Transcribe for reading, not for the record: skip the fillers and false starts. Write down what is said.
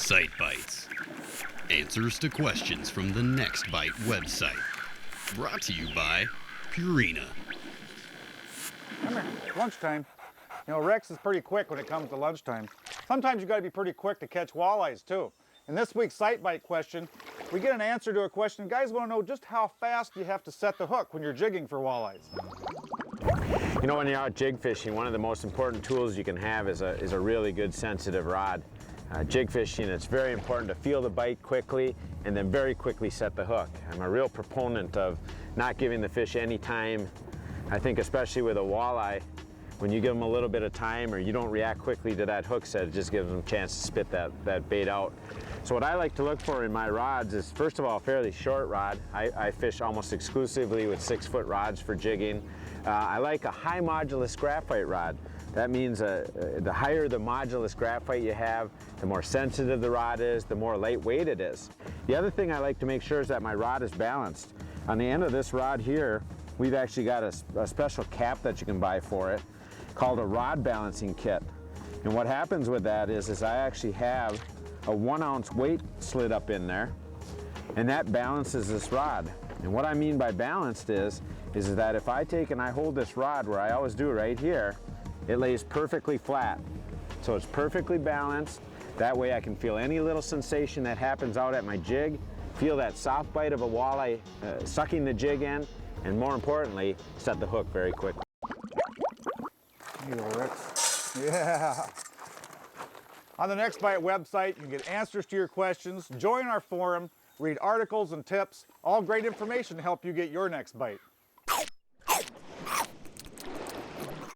Sight Bites. Answers to questions from the Next Bite website. Brought to you by Purina. Come here, lunchtime. You know, Rex is pretty quick when it comes to lunchtime. Sometimes you gotta be pretty quick to catch walleyes too. In this week's Sight Bite question, we get an answer to a question. Guys wanna know just how fast you have to set the hook when you're jigging for walleyes. You know, when you're out jig fishing, one of the most important tools you can have is a really good sensitive rod. Jig fishing, it's very important to feel the bite quickly and then very quickly set the hook. I'm a real proponent of not giving the fish any time. I think especially with a walleye, when you give them a little bit of time or you don't react quickly to that hook set, it just gives them a chance to spit that bait out. So what I like to look for in my rods is, first of all, a fairly short rod. I fish almost exclusively with 6-foot rods for jigging. I like a high modulus graphite rod. That means the higher the modulus graphite you have, the more sensitive the rod is, the more lightweight it is. The other thing I like to make sure is that my rod is balanced. On the end of this rod here, we've actually got a special cap that you can buy for it called a rod balancing kit. And what happens with that is I actually have a 1-ounce weight slid up in there, and that balances this rod. And what I mean by balanced is that if I take and I hold this rod where I always do right here, it lays perfectly flat. So it's perfectly balanced. That way I can feel any little sensation that happens out at my jig, feel that soft bite of a walleye sucking the jig in, and more importantly, set the hook very quickly. Here you go, Rex. Yeah. On the Next Bite website, you can get answers to your questions, join our forum, read articles and tips, all great information to help you get your next bite.